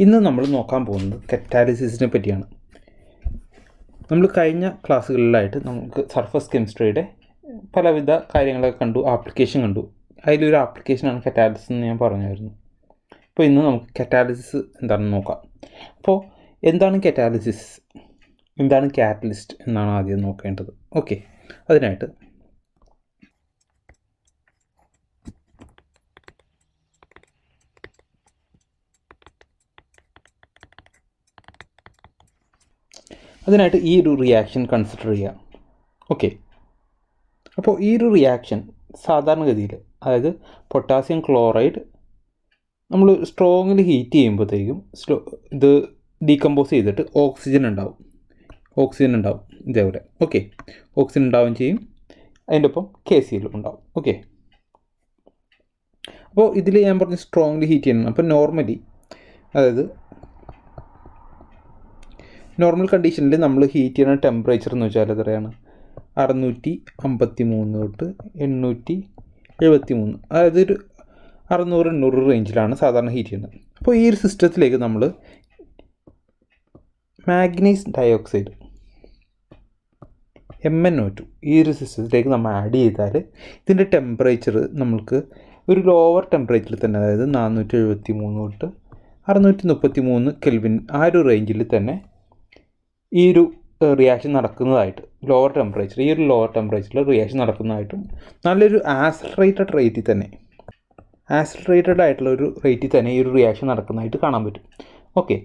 ഇന്ന് നമ്മൾ നോക്കാൻ പോകുന്നത് കറ്റാലിസിസിനെ പറ്റിയാണ്. നമ്മൾ കഴിഞ്ഞ ക്ലാസ്സുകളിലായിട്ട് നമുക്ക് സർഫസ് കെമിസ്ട്രിയുടെ പലവിധ കാര്യങ്ങളൊക്കെ കണ്ടു, ആപ്ലിക്കേഷൻ കണ്ടു. അതിലൊരു ആപ്ലിക്കേഷനാണ് കറ്റാലിസിസ് എന്ന് ഞാൻ പറഞ്ഞായിരുന്നു. അപ്പോൾ ഇന്ന് നമുക്ക് കറ്റാലിസിസ് എന്താണെന്ന് നോക്കാം. അപ്പോൾ എന്താണ് കറ്റാലിസിസ്, എന്താണ് കാറ്റലിസ്റ്റ് എന്നാണ് ആദ്യം നോക്കേണ്ടത്. ഓക്കെ, അതിനായിട്ട് ഈ ഒരു റിയാക്ഷൻ കൺസിഡർ ചെയ്യുക. ഓക്കെ, അപ്പോൾ ഈ ഒരു റിയാക്ഷൻ സാധാരണഗതിയിൽ, അതായത് പൊട്ടാസ്യം ക്ലോറൈഡ് നമ്മൾ സ്ട്രോങ്ങിൽ ഹീറ്റ് ചെയ്യുമ്പോഴത്തേക്കും ഇത് ഡീകമ്പോസ് ചെയ്തിട്ട് ഓക്സിജൻ ഉണ്ടാവും ഇതേപോലെ. ഓക്കെ, ഓക്സിജൻ ഉണ്ടാവുകയും ചെയ്യും, അതിൻ്റെ ഒപ്പം KCl ഉണ്ടാവും. ഓക്കെ, അപ്പോൾ ഇതിൽ ഞാൻ പറഞ്ഞ് സ്ട്രോങ്ലി ഹീറ്റ് ചെയ്യണം. അപ്പോൾ നോർമലി, അതായത് നോർമൽ കണ്ടീഷനിൽ നമ്മൾ ഹീറ്റ് ചെയ്യുന്ന ടെമ്പറേച്ചർ എന്ന് വെച്ചാൽ എത്രയാണ്? 653 തൊട്ട് 873, അതായത് ഒരു 600-800 റേഞ്ചിലാണ് സാധാരണ ഹീറ്റ് ചെയ്യുന്നത്. അപ്പോൾ ഈ ഒരു സിസ്റ്റത്തിലേക്ക് നമ്മൾ മാഗ്നീസ് ഡയോക്സൈഡ് MnO2 ഈ ഒരു സിസ്റ്റത്തിലേക്ക് നമ്മൾ ആഡ് ചെയ്താൽ ഇതിൻ്റെ ടെമ്പറേച്ചർ നമ്മൾക്ക് ഒരു ലോവർ ടെമ്പറേച്ചറിൽ തന്നെ, അതായത് 473 തൊട്ട് 633 കെൽവിൻ ആ ഒരു റേഞ്ചിൽ തന്നെ ഈ ഒരു റിയാക്ഷൻ നടക്കുന്നതായിട്ട്, ഈ ഒരു ലോവർ ടെമ്പറേച്ചറിൽ റിയാക്ഷൻ നടക്കുന്നതായിട്ടും നല്ലൊരു ആക്സിലറേറ്റഡ് ആയിട്ടുള്ള ഒരു റേറ്റിൽ തന്നെ ഈ ഒരു റിയാക്ഷൻ നടക്കുന്നതായിട്ട് കാണാൻ പറ്റും. ഓക്കെ,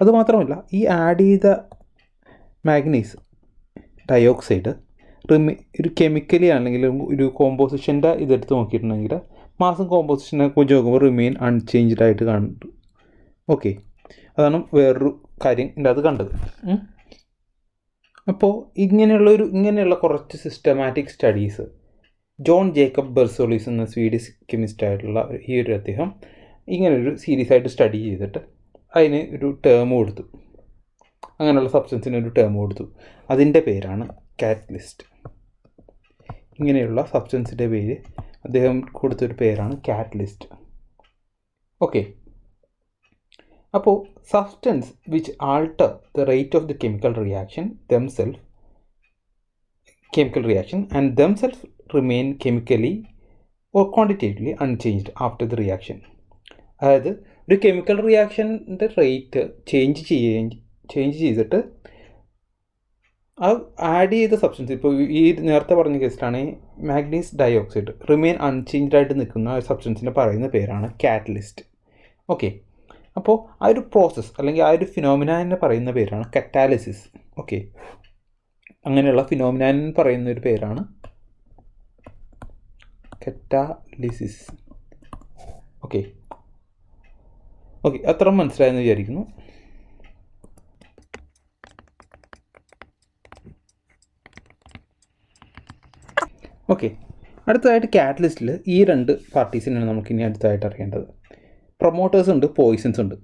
അതുമാത്രമല്ല, ഈ ആഡ് ചെയ്ത മാഗ്നീസ് ഡയോക്സൈഡ് ഒരു കെമിക്കലി ആണെങ്കിൽ ഒരു കോമ്പോസിഷൻ്റെ ഇതെടുത്ത് നോക്കിയിട്ടുണ്ടെങ്കിൽ മാസം കോമ്പോസിഷനെ കുറിച്ച് നോക്കുമ്പോൾ റിമെയിൻ അൺചേഞ്ച്ഡ് ആയിട്ട് കാണുന്നുണ്ട്. ഓക്കെ, അതാണ് വേറൊരു കാര്യം ഇതിൻ്റെ അത് കണ്ടത്. അപ്പോൾ ഇങ്ങനെയുള്ള കുറച്ച് സിസ്റ്റമാറ്റിക് സ്റ്റഡീസ് ജോൺ ജേക്കബ് ബെർസോളിസ് എന്ന സ്വീഡിഷ് കെമിസ്റ്റ് ആയിട്ടുള്ള ഈ ഒരു അദ്ദേഹം ഇങ്ങനൊരു സീരീസ് ആയിട്ട് സ്റ്റഡി ചെയ്തിട്ട് അതിന് ഒരു ടേം കൊടുത്തു, അങ്ങനെയുള്ള സബ്സ്റ്റൻസിന് ഒരു ടേം കൊടുത്തു. അതിൻ്റെ പേരാണ് കാറ്റലിസ്റ്റ്. ഇങ്ങനെയുള്ള സബ്സ്റ്റൻസിൻ്റെ പേര് അദ്ദേഹം കൊടുത്തൊരു പേരാണ് കാറ്റലിസ്റ്റ്. ഓക്കെ, അപ്പോൾ substance which alter the rate of the chemical reaction and themselves remain chemically or quantitatively unchanged after the reaction. അതായത് ഒരു കെമിക്കൽ റിയാക്ഷൻ്റെ റേറ്റ് ചേഞ്ച് ചെയ്തിട്ട് ആ ആഡ് ചെയ്ത സബ്സ്റ്റൻസ്, ഇപ്പോൾ ഈ നേരത്തെ പറഞ്ഞ കേസിലാണ് മാഗ്നീസ് ഡയോക്സൈഡ് റിമെയിൻ അൺചേഞ്ച്ഡ് ആയിട്ട് നിൽക്കുന്ന ആ സബ്സ്റ്റൻസിനെ പറയുന്ന പേരാണ് കാറ്റലിസ്റ്റ്. ഓക്കെ, അപ്പോൾ ആ ഒരു പ്രോസസ്സ് അല്ലെങ്കിൽ ആ ഒരു ഫിനോമിനാനെ പറയുന്ന പേരാണ് കറ്റാലിസിസ്. ഓക്കെ, അങ്ങനെയുള്ള ഫിനോമിനാൻ പറയുന്ന ഒരു പേരാണ് കറ്റാലിസിസ്. ഓക്കെ, അത്ര മനസ്സിലായെന്ന് വിചാരിക്കുന്നു. ഓക്കെ, അടുത്തതായിട്ട് കാറ്റലിസ്റ്റിൽ ഈ രണ്ട് പാർട്ടീസിനാണ് നമുക്കിനി അടുത്തതായിട്ട് അറിയേണ്ടത്. പ്രൊമോട്ടേഴ്സ് ഉണ്ട്, പോയിസൺസ് ഉണ്ട്.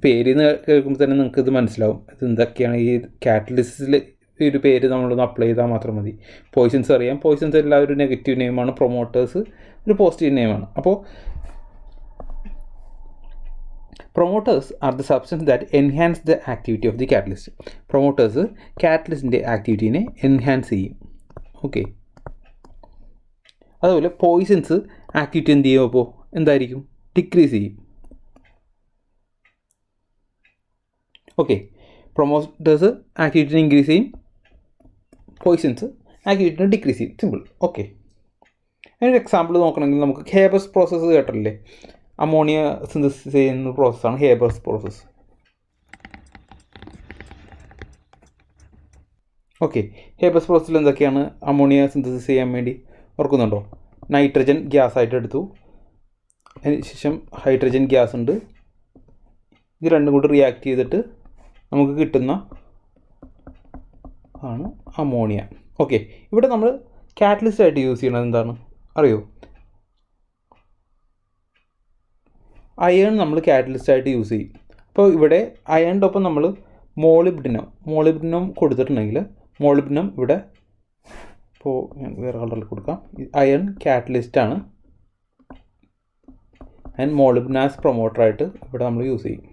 പേര് കേൾക്കുമ്പോൾ തന്നെ നിങ്ങൾക്ക് ഇത് മനസ്സിലാവും ഇത് എന്തൊക്കെയാണ്. ഈ കാറ്റലിസ്റ്റിൽ ഈ ഒരു പേര് നമ്മളൊന്ന് അപ്ലൈ ചെയ്താൽ മാത്രം മതി. പോയിസൺസ് അറിയാം, പോയിസൺസ് എല്ലാം ഒരു നെഗറ്റീവ് നെയിമാണ്, പ്രൊമോട്ടേഴ്സ് ഒരു പോസിറ്റീവ് നെയിമാണ്. അപ്പോൾ promoters are the substance that enhance the activity of the catalyst. Promoters കാറ്റലിസ്റ്റിൻ്റെ ആക്ടിവിറ്റീനെ എൻഹാൻസ് ചെയ്യും. ഓക്കെ, അതുപോലെ പോയിസൺസ് ആക്ടിവിറ്റി എന്ത് ചെയ്യും? അപ്പോൾ എന്തായിരിക്കും? ഡിക്രീസ് ചെയ്യും. ഓക്കെ, പ്രൊമോട്ടേഴ്സ് ആക്ടിവിറ്റിനെ ഇൻക്രീസ് ചെയ്യും, പോയിസൺസ് ആക്ടിവിറ്റിനെ ഡിക്രീസ് ചെയ്യും. സിമ്പിൾ. ഓക്കെ, അതിനൊരു എക്സാമ്പിൾ നോക്കണമെങ്കിൽ നമുക്ക് ഹേബേഴ്സ് പ്രോസസ്സ് കേട്ടില്ലേ? അമോണിയ സിന്തസിസ് ചെയ്യുന്ന പ്രോസസ്സാണ് ഹേബേഴ്സ് പ്രോസസ്സ്. ഓക്കെ, ഹേബേഴ്സ് പ്രോസസ്സിൽ എന്തൊക്കെയാണ് അമോണിയ സിന്തസിസ് ചെയ്യാൻ വേണ്ടി ഓർക്കുന്നുണ്ടോ? നൈട്രജൻ ഗ്യാസ് ആയിട്ട് എടുത്തു, അതിന് ശേഷം ഹൈഡ്രജൻ ഗ്യാസ് ഉണ്ട്, ഇത് രണ്ടും കൂടി റിയാക്ട് ചെയ്തിട്ട് നമുക്ക് കിട്ടുന്ന ആണ് അമോണിയ. ഓക്കെ, ഇവിടെ നമ്മൾ കാറ്റലിസ്റ്റ് ആയിട്ട് യൂസ് ചെയ്യണത് എന്താണ് അറിയോ? അയൺ നമ്മൾ കാറ്റലിസ്റ്റ് ആയിട്ട് യൂസ് ചെയ്യും. അപ്പോൾ ഇവിടെ അയണിൻ്റെ ഒപ്പം നമ്മൾ മോളിബ്ഡിനം കൊടുത്തിട്ടുണ്ടെങ്കിൽ മോളിബ്ഡിനം ഇവിടെ, ഇപ്പോൾ ഞാൻ വേറെ കളറിൽ കൊടുക്കാം, അയൺ കാറ്റലിസ്റ്റാണ്. ആൻഡ് മോളിബ്ഡനാസ് പ്രൊമോട്ടറായിട്ട് ഇവിടെ നമ്മൾ യൂസ് ചെയ്യും.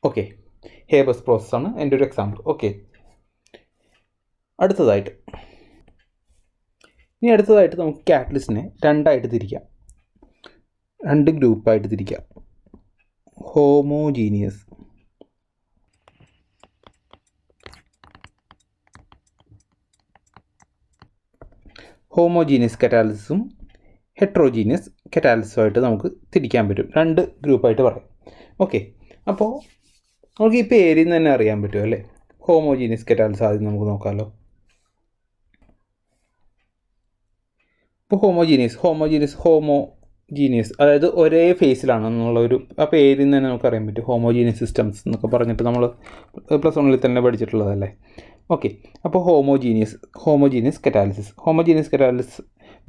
ഓക്കെ, ഹേബസ് പ്രോസസ്സാണ് എൻ്റെ ഒരു എക്സാമ്പിൾ. ഓക്കെ, അടുത്തതായിട്ട് നമുക്ക് കാറ്റലിസ്റ്റിനെ രണ്ടായിട്ട് തിരിക്കാം, 2 ഗ്രൂപ്പായിട്ട് തിരിക്കാം. ഹോമോജീനിയസ് കറ്റാലിസിസും ഹെട്രോജീനിയസ് കറ്റാലിസിസുമായിട്ട് നമുക്ക് തിരിക്കാൻ പറ്റും, 2 ഗ്രൂപ്പായിട്ട് പറയാം. ഓക്കെ, അപ്പോൾ നമുക്ക് ഈ പേരിൽ നിന്ന് തന്നെ അറിയാൻ പറ്റുമോ അല്ലേ? ഹോമോജീനിയസ് കറ്റാലിസിസ് ആദ്യം നമുക്ക് നോക്കാമല്ലോ. ഇപ്പോൾ ഹോമോജീനിയസ് അതായത് ഒരേ ഫേസിലാണെന്നുള്ളൊരു ആ പേരിൽ നിന്ന് തന്നെ നമുക്കറിയാൻ പറ്റും. ഹോമോജീനിയസ് സിസ്റ്റംസ് എന്നൊക്കെ പറഞ്ഞിട്ട് നമ്മൾ +1 തന്നെ പഠിച്ചിട്ടുള്ളതല്ലേ. ഓക്കെ, അപ്പോൾ homogeneous catalysis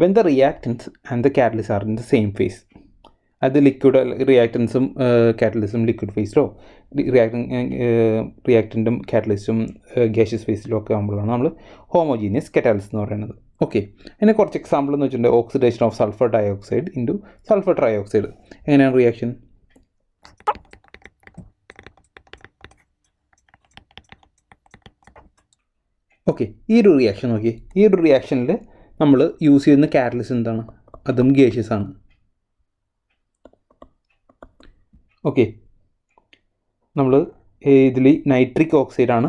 when the reactants and the catalyst are in the same phase. അത് ലിക്വിഡ് റിയാക്റ്റൻസും കാറ്റലിസ്റ്റും ലിക്വിഡ് ഫേസിലോ റിയാക്റ്റൻറ്റും കാറ്റലിസ്റ്റും ഗ്യാഷ്യസ് ഫേസിലോ ഒക്കെ ആകുമ്പോഴാണ് നമ്മൾ ഹോമോജീനിയസ് കറ്റാലിസിസ് എന്ന് പറയുന്നത്. ഓക്കെ, അതിന് കുറച്ച് എക്സാമ്പിൾ എന്ന് വെച്ചിട്ടുണ്ടെങ്കിൽ oxidation of sulphur dioxide into sulphur trioxide. എങ്ങനെയാണ് റിയാക്ഷൻ? ഓക്കെ, ഈ ഒരു റിയാക്ഷനിൽ നമ്മൾ യൂസ് ചെയ്യുന്ന കാറ്റലിസ്റ്റ് എന്താണ്? അതും ഗ്യാഷ്യസ് ആണ്. ഓക്കെ, നമ്മൾ ഇതിൽ നൈട്രിക് ഓക്സൈഡാണ്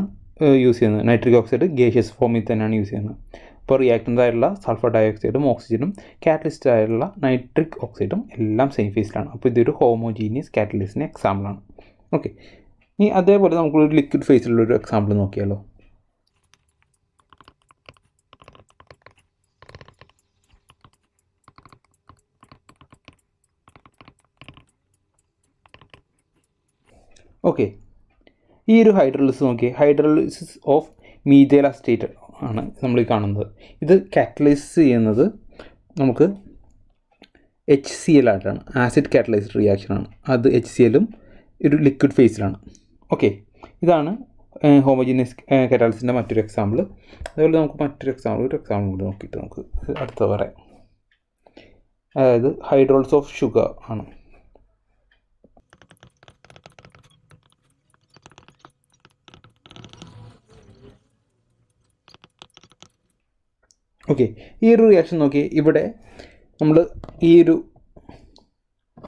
യൂസ് ചെയ്യുന്നത്. നൈട്രിക് ഓക്സൈഡ് ഗ്യാഷ്യസ് ഫോമിൽ തന്നെയാണ് യൂസ് ചെയ്യുന്നത്. അപ്പോൾ റിയാക്റ്റൻ്റ് ആയിട്ടുള്ള സൾഫർ ഡയോക്സൈഡും ഓക്സിജനും കാറ്റലിസ്റ്റ് ആയിട്ടുള്ള നൈട്രിക് ഓക്സൈഡും എല്ലാം സെയിം ഫേസിലാണ്. അപ്പോൾ ഇതൊരു ഹോമോജീനിയസ് കാറ്റലിസ്റ്റിൻ്റെ എക്സാമ്പിളാണ്. ഓക്കെ, ഇനി അതേപോലെ നമുക്കൊരു ലിക്വിഡ് ഫേസിലുള്ളൊരു എക്സാമ്പിൾ നോക്കിയാലോ. ഓക്കെ, ഈ ഒരു ഹൈഡ്രോളിസിസ് നോക്കിയേ, ഹൈഡ്രോളിസിസ് ഓഫ് മീഥൈൽ അസറ്റേറ്റ് ആണ് നമ്മൾ ഈ കാണുന്നത്. ഇത് കാറ്റലൈസ് ചെയ്യുന്നത് നമുക്ക് HCl ആയിട്ടാണ്, ആസിഡ് കാറ്റലൈസ്ഡ് റിയാക്ഷനാണ്. അത് HClഉം ഒരു ലിക്വിഡ് ഫേസിലാണ്. ഓക്കെ, ഇതാണ് ഹോമോജീനിയസ് കറ്റാലിസിൻ്റെ മറ്റൊരു എക്സാമ്പിൾ. അതുപോലെ നമുക്ക് മറ്റൊരു എക്സാമ്പിൾ കൂടി നോക്കിയിട്ട് നമുക്ക് അടുത്ത പറയാം. അതായത് ഹൈഡ്രോളിസിസ് ഓഫ് ഷുഗർ ആണ്. ഓക്കെ, ഈ ഒരു റിയാക്ഷൻ നോക്കി, ഇവിടെ നമ്മൾ ഈ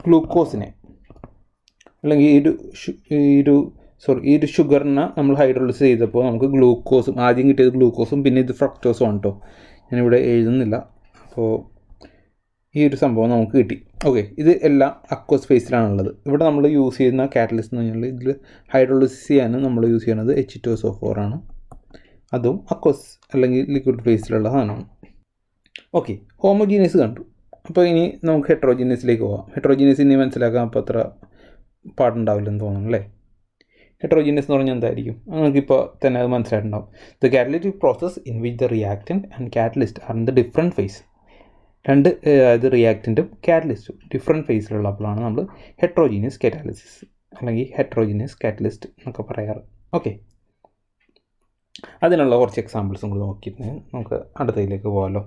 ഗ്ലൂക്കോസിനെ അല്ലെങ്കിൽ ഈ ഒരു ഷുഗറിനെ നമ്മൾ ഹൈഡ്രോളിസിസ് ചെയ്തപ്പോൾ നമുക്ക് ഗ്ലൂക്കോസും, ആദ്യം കിട്ടിയത് ഗ്ലൂക്കോസും പിന്നെ ഇത് ഫ്രക്ടോസും ആണ് കേട്ടോ. ഞാനിവിടെ എഴുതുന്നില്ല. അപ്പോൾ ഈ ഒരു സംഭവം നമുക്ക് കിട്ടി. ഓക്കെ, ഇത് എല്ലാം അക്വസ് ഫേസിലാണുള്ളത്. ഇവിടെ നമ്മൾ യൂസ് ചെയ്യുന്ന കാറ്റലിസ്റ്റ് എന്ന് പറഞ്ഞാൽ ഇതിൽ ഹൈഡ്രോളിസിസ് ചെയ്യാനും നമ്മൾ യൂസ് ചെയ്യുന്നത് H2SO4 ആണ്. അതും അക്വസ് അല്ലെങ്കിൽ ലിക്വിഡ് ഫേസിലുള്ള സാധനമാണ്. ഓക്കെ, ഹോമോജീനിയസ് കണ്ടു. അപ്പോൾ ഇനി നമുക്ക് ഹെട്രോജീനിയസിലേക്ക് പോകാം. ഹെട്രോജീനിയസ് ഇനി മനസ്സിലാക്കാൻ അപ്പോൾ അത്ര പാടുണ്ടാവില്ലെന്ന് തോന്നുന്നു അല്ലേ? ഹെട്രോജീനിയസ് എന്ന് പറഞ്ഞാൽ എന്തായിരിക്കും? നമുക്കിപ്പോൾ തന്നെ അത് മനസ്സിലായിട്ടുണ്ടാവും. The catalytic process in which the reactant and catalyst are in the different phase. അതായത് റിയാക്റ്റൻറ്റും കാറ്റലിസ്റ്റും ഡിഫറെൻറ്റ് ഫേസിലുള്ളപ്പോഴാണ് നമ്മൾ ഹെട്രോജീനിയസ് കാറ്റാലിസിസ് അല്ലെങ്കിൽ ഹെട്രോജീനിയസ് കാറ്റലിസ്റ്റ് എന്നൊക്കെ പറയാറ്. ഓക്കെ, അതിനുള്ള കുറച്ച് എക്സാമ്പിൾസും കൂടി നോക്കിയിട്ട് നമുക്ക് അടുത്തതിലേക്ക് പോകാമല്ലോ.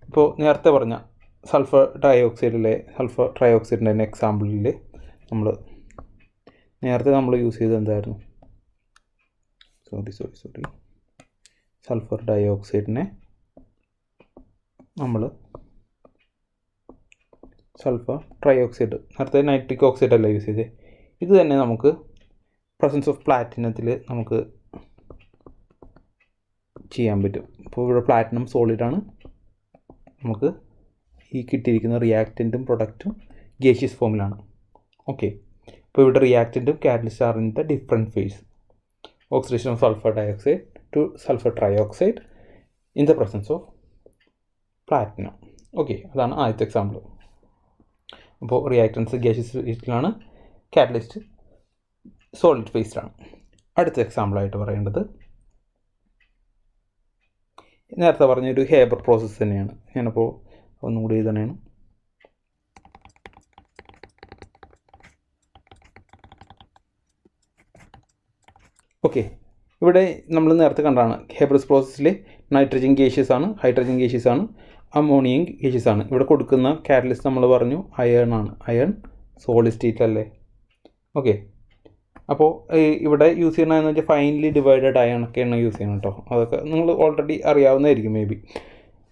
ഇപ്പോൾ നേരത്തെ പറഞ്ഞ സൾഫർ ട്രയോക്സൈഡിൻ്റെ തന്നെ എക്സാമ്പിളിൽ നേരത്തെ നമ്മൾ യൂസ് ചെയ്തത് എന്തായിരുന്നു? സൾഫർ ഡയോക്സൈഡിനെ നമ്മൾ സൾഫർ ട്രയോക്സൈഡ്, നേരത്തെ നൈട്രിക് ഓക്സൈഡ് അല്ല യൂസ് ചെയ്തത്. ഇത് തന്നെ നമുക്ക് പ്രസൻസ് ഓഫ് പ്ലാറ്റിനത്തിൽ നമുക്ക് ചെയ്യാൻ പറ്റും. ഇപ്പോൾ ഇവിടെ പ്ലാറ്റിനം സോളിഡാണ്. നമുക്ക് ഈ കിട്ടിയിരിക്കുന്ന റിയാക്റ്റൻറ്റും പ്രൊഡക്റ്റും ഗ്യാഷ്യസ് ഫോമിലാണ്. ഓക്കെ, ഇപ്പോൾ ഇവിടെ റിയാക്റ്റൻറ്റും catalyst are in the different phase. Oxidation of sulphur dioxide to sulphur trioxide in the presence of platinum. Okay, അതാണ് ആദ്യത്തെ എക്സാമ്പിൾ. അപ്പോൾ റിയാക്റ്റൻസ് ഗ്യാഷ്യസ് ഫേസിലാണ്, കാറ്റലിസ്റ്റ് സോളിഡ് ഫേസിലാണ്. അടുത്ത എക്സാമ്പിളായിട്ട് പറയേണ്ടത് നേരത്തെ പറഞ്ഞൊരു ഹേബർ പ്രോസസ്സ് തന്നെയാണ്. ഞാനപ്പോൾ ഒന്നുകൂടി ഇത് തന്നെയാണ്. ഓക്കെ, ഇവിടെ നമ്മൾ നേരത്തെ കണ്ടാണ് ഹേബർസ് പ്രോസസ്സിൽ നൈട്രജൻ ഗ്യാഷ്യസ് ആണ്, ഹൈഡ്രജൻ ഗ്യാഷ്യസ് ആണ്. അമോണിയം ഗേഷ്യസ് ആണ്. ഇവിടെ കൊടുക്കുന്ന കാറ്റലിസ്റ്റ് നമ്മൾ പറഞ്ഞു അയൺ ആണ്. അയൺ സോളിഡ് സ്റ്റേറ്റ് അല്ലേ? ഓക്കെ. അപ്പോൾ ഇവിടെ യൂസ് ചെയ്യണമെന്ന് വെച്ചാൽ ഫൈനലി ഡിവൈഡഡ് അയണൊക്കെയാണ് യൂസ് ചെയ്യണം കേട്ടോ. അതൊക്കെ നിങ്ങൾ ഓൾറെഡി അറിയാവുന്നതായിരിക്കും മേ ബി.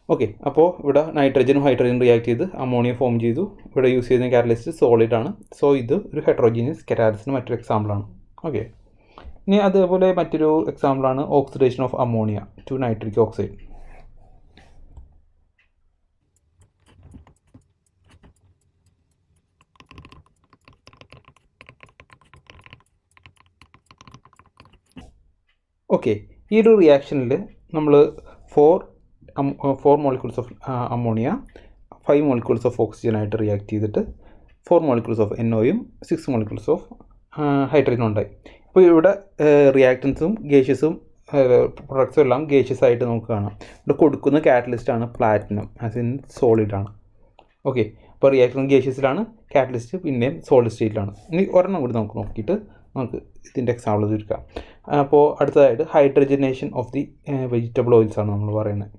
ഓക്കെ. അപ്പോൾ ഇവിടെ നൈട്രജനും ഹൈഡ്രജനും റിയാക്ട് ചെയ്ത് അമോണിയ ഫോം ചെയ്തു. ഇവിടെ യൂസ് ചെയ്യുന്ന കാറ്റലിസ്റ്റ് സോളിഡ് ആണ്. സോ ഇത് ഒരു ഹെട്രോജീനിയസ് കാറ്റലിസ്റ്റിന് മറ്റൊരു എക്സാമ്പിളാണ്. ഓക്കെ. ഇനി അതേപോലെ മറ്റൊരു എക്സാമ്പിളാണ് oxidation of ammonia to nitric oxide. Okay. ഈ ഒരു റിയാക്ഷനിൽ നമ്മൾ 4 molecules of ammonia 5 molecules of oxygen ആയിട്ട് റിയാക്ട് ചെയ്തിട്ട് 4 മോളിക്യൂൾസ് ഓഫ് NOയും 6 മോളിക്യൂൾസ് ഓഫ് ഹൈഡ്രജനും ഉണ്ടായി. ഇപ്പോൾ ഇവിടെ റിയാക്റ്റൻസും ഗേഷ്യസും പ്രൊഡക്ട്സും എല്ലാം ഗേഷ്യസ് ആയിട്ട് നമുക്ക് കാണാം. ഇവിടെ കൊടുക്കുന്ന കാറ്റലിസ്റ്റാണ് പ്ലാറ്റിനം, ആസ് ഇൻ സോളിഡാണ്. ഓക്കെ. അപ്പോൾ റിയാക്ടറും ഗേഷ്യസിലാണ്, കാറ്റലിസ്റ്റ് പിന്നെയും സോളിഡ് സ്റ്റേറ്റിലാണ്. ഇനി ഒരെണ്ണം കൂടി നമുക്ക് നോക്കിയിട്ട് നമുക്ക് ഇതിൻ്റെ എക്സാമ്പിൾ തീർക്കാം. അപ്പോൾ അടുത്തതായിട്ട് hydrogenation of the vegetable oils ആണ് നമ്മൾ പറയുന്നത്.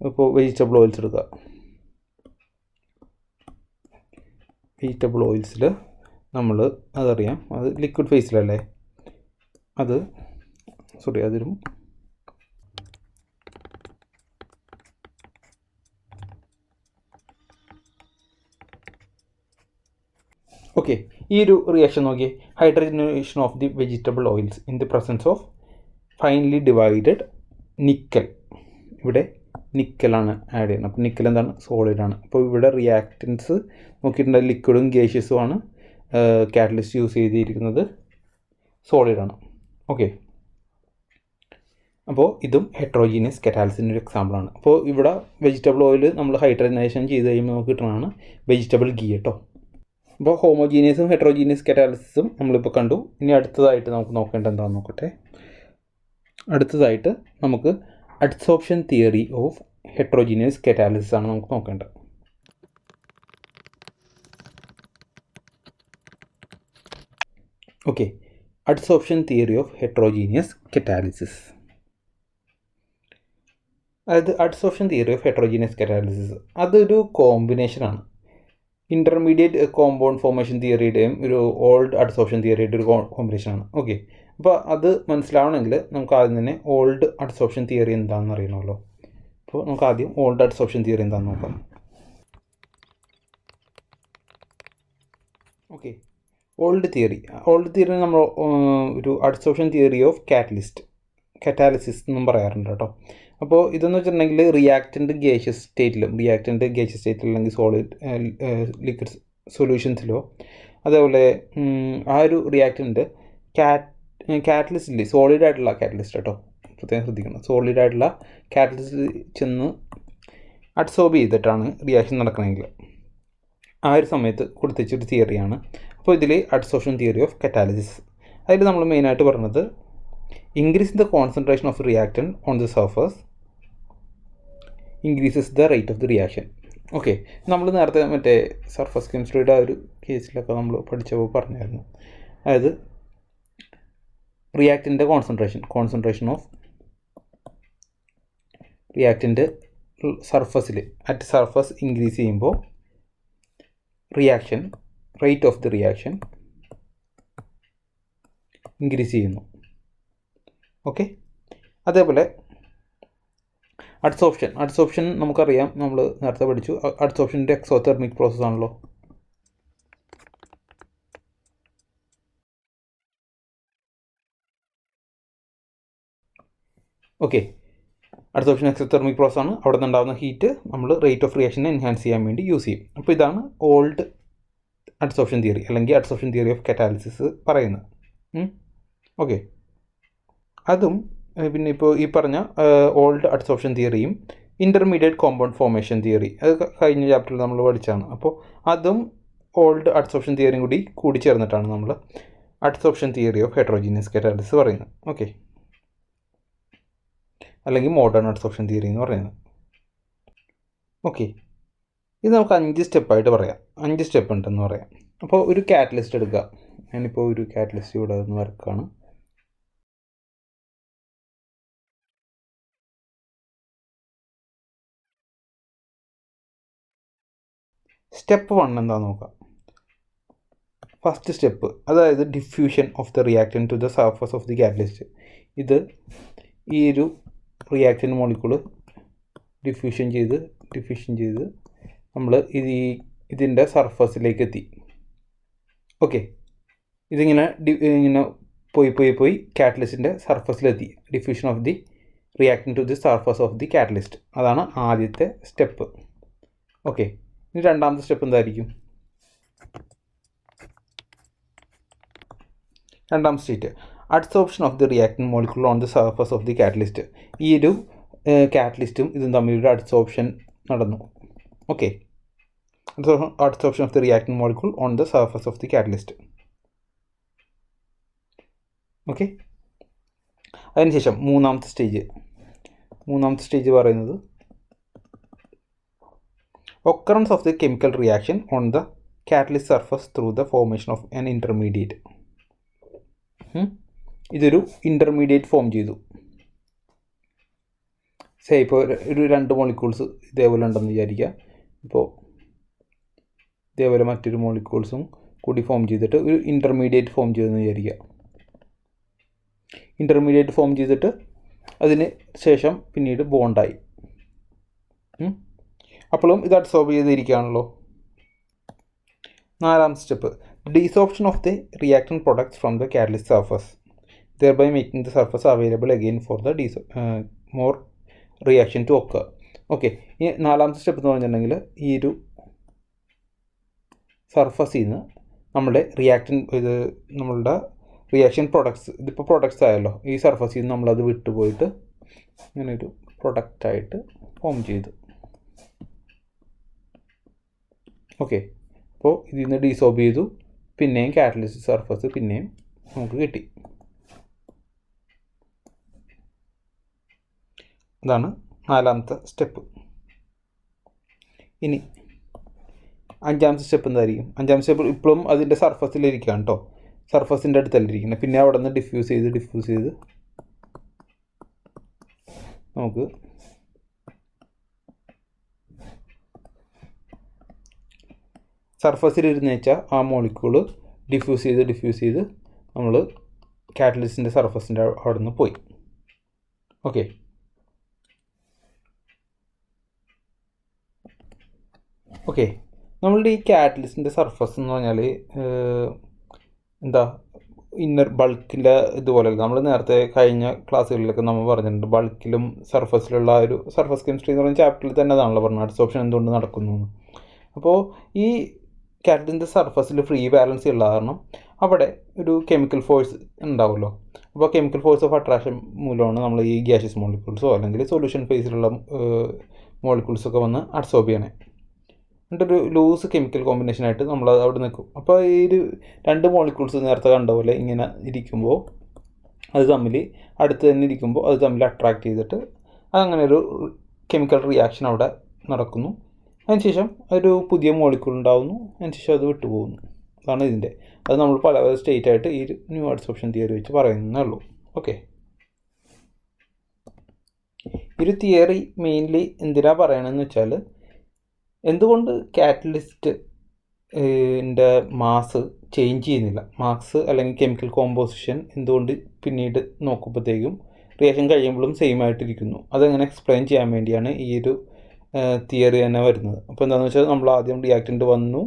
ഇപ്പോൾ വെജിറ്റബിൾ ഓയിൽസ് എടുക്കുക. വെജിറ്റബിൾ ഓയിൽസിൽ നമ്മൾ അതറിയാം, അത് ലിക്വിഡ് ഫേസിലല്ലേ, അതൊരു ഓക്കെ. ഈ ഒരു റിയാക്ഷൻ നോക്കിയേ. Hydrogenation of the vegetable oils in the presence of finely divided nickel. ഇവിടെ നിക്കലാണ് ആഡ് ചെയ്യുന്നത്. അപ്പോൾ നിക്കൽ എന്താണ്? സോളിഡാണ്. അപ്പോൾ ഇവിടെ റിയാക്റ്റൻസ് നോക്കിയിട്ടുണ്ടെങ്കിൽ ലിക്വിഡും ഗേഷ്യസും ആണ്. കാറ്റലിസ്റ്റ് യൂസ് ചെയ്തിരിക്കുന്നത് സോളിഡാണ്. ഓക്കെ. അപ്പോൾ ഇതും ഹെട്രോജീനിയസ് കറ്റാലിസിൻ്റെ ഒരു എക്സാമ്പിളാണ്. അപ്പോൾ ഇവിടെ വെജിറ്റബിൾ ഓയിൽ നമ്മൾ ഹൈഡ്രജനേഷൻ ചെയ്ത് കഴിയുമ്പോൾ നമുക്ക് കിട്ടുന്നതാണ് വെജിറ്റബിൾ ഗീ കേട്ടോ. അപ്പോൾ ഹോമോജീനിയസും ഹെട്രോജീനിയസ് കറ്റാലിസിസും നമ്മളിപ്പോൾ കണ്ടു. ഇനി അടുത്തതായിട്ട് നമുക്ക് നോക്കേണ്ടത് എന്താണെന്ന് നോക്കട്ടെ. അടുത്തതായിട്ട് നമുക്ക് adsorption theory of heterogeneous catalysis ആണ് നമുക്ക് നോക്കേണ്ടത്. Okay. Adsorption theory of heterogeneous catalysis. അതായത് adsorption theory of heterogeneous catalysis അതൊരു കോമ്പിനേഷനാണ്. ഇൻ്റർമീഡിയറ്റ് കോമ്പൗണ്ട് ഫോർമേഷൻ തിയറിയുടെയും ഒരു ഓൾഡ് അഡ്സോർപ്ഷൻ തിയറിയുടെ ഒരു കോമ്പിനേഷനാണ്. ഓക്കെ. അപ്പോൾ അത് മനസ്സിലാവണമെങ്കിൽ നമുക്ക് ആദ്യം തന്നെ ഓൾഡ് അഡ്സോർപ്ഷൻ തിയറി എന്താണെന്ന് അറിയണമല്ലോ. അപ്പോൾ നമുക്ക് ആദ്യം ഓൾഡ് അഡ്സോർപ്ഷൻ തിയറി എന്താണെന്ന് നോക്കാം. ഓക്കെ. ഓൾഡ് തിയറി നമ്മൾ ഒരു അഡ്സോർപ്ഷൻ തിയറി ഓഫ് കാറ്റാലിസിസ് എന്നും പറയാറുണ്ട് കേട്ടോ. അപ്പോൾ ഇതെന്ന് വെച്ചിട്ടുണ്ടെങ്കിൽ റിയാക്റ്റൻ്റ് ഗേഷ്യസ് സ്റ്റേറ്റിലും അല്ലെങ്കിൽ സോളിഡ് ലിക്വിഡ് സൊല്യൂഷൻസിലോ അതേപോലെ ആ ഒരു റിയാക്റ്റൻ്റ് കാറ്റലിസ്റ്റിൽ സോളിഡായിട്ടുള്ള കാറ്റലിസ്റ്റ് കേട്ടോ, പ്രത്യേകം ശ്രദ്ധിക്കണം. സോളിഡായിട്ടുള്ള കാറ്റലിസ്റ്റ് ചെന്ന് അഡ്സോർബ് ചെയ്തിട്ടാണ് റിയാക്ഷൻ നടക്കണമെങ്കിൽ ആ ഒരു സമയത്ത് കൊടുത്തിച്ചൊരു തിയറിയാണ്. അപ്പോൾ ഇതിൽ അഡ്സോർപ്ഷൻ തിയറി ഓഫ് കറ്റാലിസിസ്. അതിൽ നമ്മൾ മെയിനായിട്ട് പറഞ്ഞത് increase the concentration of reactant on the surface increases the rate of the reaction. Okay. നമ്മൾ നേരത്തെ മറ്റേ സർഫസ് കെമിസ്ട്രിയുടെ ആ ഒരു കേസിലൊക്കെ നമ്മൾ പഠിച്ചപ്പോൾ പറഞ്ഞായിരുന്നു. അതായത് റിയാക്റ്റൻ്റെ കോൺസെൻട്രേഷൻ ഓഫ് റിയാക്റ്റൻ്റെ അറ്റ് സർഫസ് ഇൻക്രീസ് ചെയ്യുമ്പോൾ rate of the reaction increase ചെയ്യുന്നു. ഓക്കെ. അതേപോലെ അഡ്സോർപ്ഷൻ നമുക്കറിയാം, നമ്മൾ നേരത്തെ പഠിച്ചു. അഡ്സോർപ്ഷൻ്റെ എക്സോതെർമിക് പ്രോസസ് ആണല്ലോ. ഓക്കെ. അഡ്സോർപ്ഷൻ എക്സോതെർമിക് പ്രോസസ് ആണ്. അവിടെ നിന്നുണ്ടാകുന്ന ഹീറ്റ് നമ്മൾ റേറ്റ് ഓഫ് റിയാക്ഷനെ എൻഹാൻസ് ചെയ്യാൻ വേണ്ടി യൂസ് ചെയ്യും. അപ്പോൾ ഇതാണ് ഓൾഡ് അഡ്സോർപ്ഷൻ തിയറി അല്ലെങ്കിൽ അഡ്സോർപ്ഷൻ തിയറി ഓഫ് കറ്റാലിസിസ് പറയുന്നത്. ഓക്കെ. അതും പിന്നെ ഇപ്പോൾ ഈ പറഞ്ഞ ഓൾഡ് അഡ്സോർപ്ഷൻ തിയറിയും ഇൻ്റർമീഡിയറ്റ് കോമ്പൗണ്ട് ഫോർമേഷൻ തിയറി അത് കഴിഞ്ഞ ചാപ്റ്ററിൽ നമ്മൾ പഠിച്ചതാണ്. അപ്പോൾ അതും ഓൾഡ് അഡ്സോർപ്ഷൻ തിയറിയും കൂടി ചേർന്നിട്ടാണ് നമ്മൾ adsorption theory of heterogeneous catalysis പറയുന്നത്. ഓക്കെ. അല്ലെങ്കിൽ മോഡേൺ അഡ്സോർപ്ഷൻ തിയറി എന്ന് പറയുന്നത്. ഓക്കെ. ഇത് നമുക്ക് 5 സ്റ്റെപ്പായിട്ട് പറയാം. 5 സ്റ്റെപ്പ് ഉണ്ടെന്ന് പറയാം. അപ്പോൾ ഒരു കാറ്റലിസ്റ്റ് എടുക്കുക. ഞാനിപ്പോൾ ഒരു കാറ്റലിസ്റ്റ് ഇവിടെ നിന്ന് വരക്കുകയാണ്. സ്റ്റെപ്പ് 1 എന്താണെന്ന് നോക്കാം. ഫസ്റ്റ് സ്റ്റെപ്പ്, അതായത് diffusion of the reactant to the surface of the catalyst. ഇത് ഈ ഒരു റിയാക്റ്റൻ മോളിക്യൂള് ഡിഫ്യൂഷൻ ചെയ്ത് നമ്മൾ ഇതിൻ്റെ സർഫസിലേക്ക് എത്തി. ഓക്കെ, ഇതിങ്ങനെ ഇങ്ങനെ പോയി കാറ്റലിസ്റ്റിൻ്റെ സർഫസിലെത്തി. Diffusion of the reactant to the surface of the catalyst, അതാണ് ആദ്യത്തെ സ്റ്റെപ്പ്. ഓക്കെ, ഇനി രണ്ടാമത്തെ സ്റ്റെപ്പ് എന്തായിരിക്കും? രണ്ടാം state, adsorption of the reactant molecule on the surface of the catalyst. ഈ ഒരു കാറ്റലിസ്റ്റും ഇതും തമ്മിലൊരു അഡ്സോർപ്ഷൻ നടന്നു. Okay, adsorption of the reactant molecule on the surface of the catalyst. Okay, അതിനുശേഷം മൂന്നാമത്തെ സ്റ്റേജ് പറയുന്നത് occurrence of the chemical reaction on the catalyst surface through the formation of an intermediate. ഇതൊരു ഇൻ്റർമീഡിയറ്റ് ഫോം ചെയ്തു. ഇപ്പോൾ ഒരു 2 molecules ഇതേപോലെ ഉണ്ടെന്ന് വിചാരിക്കുക. ഇപ്പോൾ ഇതേപോലെ മറ്റൊരു മോളിക്യൂൾസും കൂടി ഫോം ചെയ്തിട്ട് ഒരു ഇൻ്റർമീഡിയറ്റ് ഫോം ചെയ്തെന്ന് വിചാരിക്കുക. ഇൻ്റർമീഡിയറ്റ് ഫോം ചെയ്തിട്ട് അതിന് ശേഷം പിന്നീട് ബോണ്ടായി. അപ്പോഴും ഇത് അഡ്സോർബ് ചെയ്തിരിക്കുകയാണല്ലോ. നാലാമത്തെ step, desorption of the reactant products from the catalyst surface, thereby making the surface available again for the more reaction to occur. Okay, ഈ നാലാമത്തെ സ്റ്റെപ്പ് എന്ന് പറഞ്ഞിട്ടുണ്ടെങ്കിൽ ഈ ഒരു സർഫസിൽ നിന്ന് നമ്മളുടെ നമ്മളുടെ റിയാക്ഷൻ പ്രൊഡക്ട്സ്, ഇതിപ്പോൾ പ്രൊഡക്ട്സ് ആയല്ലോ, ഈ സർഫസിൽ നിന്ന് നമ്മളത് വിട്ടുപോയിട്ട് ഇങ്ങനെ ഒരു പ്രൊഡക്റ്റായിട്ട് ഫോം ചെയ്തു. ഓക്കെ, അപ്പോൾ ഇതിൽ നിന്ന് ഡീസോർബ് ചെയ്തു, പിന്നെയും കാറ്റലിസ്റ്റ് സർഫസ് പിന്നെയും നമുക്ക് കിട്ടി. അതാണ് നാലാമത്തെ സ്റ്റെപ്പ്. ഇനി അഞ്ചാമത്തെ സ്റ്റെപ്പ് എന്തായിരിക്കും? അഞ്ചാമത്തെ സ്റ്റെപ്പ് ഇപ്പോഴും അതിൻ്റെ സർഫസിലിരിക്കുകയാണ് കേട്ടോ, സർഫസിൻ്റെ അടുത്തല്ലിരിക്കുന്നത്. പിന്നെ അവിടെ നിന്ന് ഡിഫ്യൂസ് ചെയ്ത് നമുക്ക് സർഫസിലിരുന്ന് വെച്ചാൽ ആ മോളിക്യൂള് ഡിഫ്യൂസ് ചെയ്ത് നമ്മൾ കാറ്റലിസ്റ്റിൻ്റെ സർഫസിൻ്റെ അവിടെ നിന്ന് പോയി. ഓക്കെ, നമ്മളുടെ ഈ കാറ്റലിസ്റ്റിൻ്റെ സർഫസ് എന്ന് പറഞ്ഞാൽ ഇന്നർ ബൾക്കിൻ്റെ ഇതുപോലെ നമ്മൾ നേരത്തെ കഴിഞ്ഞ ക്ലാസ്സുകളിലൊക്കെ നമ്മൾ പറഞ്ഞിട്ടുണ്ട്. ബൾക്കിലും സർഫസിലുള്ള ഒരു സർഫസ് കെമിസ്ട്രി എന്ന് പറയുന്ന ചാപ്റ്ററിൽ തന്നെ അതാണല്ലോ പറഞ്ഞത് അഡ്സോർപ്ഷൻ എന്തുകൊണ്ട് നടക്കുന്നു. അപ്പോൾ ഈ കാറ്റലിസ്റ്റിൻ്റെ സർഫസിൽ ഫ്രീ ബാലൻസ് ഉള്ള കാരണം അവിടെ ഒരു കെമിക്കൽ ഫോഴ്സ് ഉണ്ടാവുമല്ലോ. അപ്പോൾ കെമിക്കൽ ഫോഴ്സ് ഓഫ് അട്രാക്ഷൻ മൂലമാണ് നമ്മൾ ഈ ഗ്യാഷ്യസ് മോളിക്യൂൾസോ അല്ലെങ്കിൽ സൊല്യൂഷൻ ഫേസിലുള്ള മോളിക്യൂൾസൊക്കെ വന്ന് അഡ്സോർബ് ചെയ്യണേ. എന്നിട്ടൊരു ലൂസ് കെമിക്കൽ കോമ്പിനേഷനായിട്ട് നമ്മൾ അവിടെ നിൽക്കും. അപ്പോൾ ഈ ഒരു 2 മോളിക്യൂൾസ് നേരത്തെ കണ്ട പോലെ ഇങ്ങനെ ഇരിക്കുമ്പോൾ അത് തമ്മിൽ അടുത്ത് തന്നെ ഇരിക്കുമ്പോൾ അത് തമ്മിൽ അട്രാക്റ്റ് ചെയ്തിട്ട് അങ്ങനെ ഒരു കെമിക്കൽ റിയാക്ഷൻ അവിടെ നടക്കുന്നു. അതിനുശേഷം ഒരു പുതിയ മോളിക്യൂൾ ഉണ്ടാകുന്നു, അതിനുശേഷം അത് വിട്ടുപോകുന്നു. അതാണ് ഇതിൻ്റെ. അത് നമ്മൾ പല സ്റ്റേറ്റ് ആയിട്ട് ഈ ന്യൂ അഡ്സോർപ്ഷൻ തിയറി വെച്ച് പറയുന്നേ ഉള്ളൂ. ഓക്കെ, ഈ ഒരു തിയറി മെയിൻലി എന്തിനാണ് പറയണമെന്ന് വെച്ചാൽ, എന്തുകൊണ്ട് കാറ്റലിസ്റ്റിൻ്റെ മാസ് ചേഞ്ച് ചെയ്യുന്നില്ല, മാസ് അല്ലെങ്കിൽ കെമിക്കൽ കോമ്പോസിഷൻ എന്തുകൊണ്ട് പിന്നീട് നോക്കുമ്പോഴത്തേക്കും റിയാക്ഷൻ കഴിയുമ്പോഴും സെയിം ആയിട്ടിരിക്കുന്നു, അതെങ്ങനെ എക്സ്പ്ലെയിൻ ചെയ്യാൻ വേണ്ടിയാണ് ഈ ഒരു തിയറി തന്നെ വരുന്നത്. അപ്പോൾ എന്താണെന്ന് വെച്ചാൽ നമ്മൾ ആദ്യം റിയാക്റ്റൻ്റ് വന്നു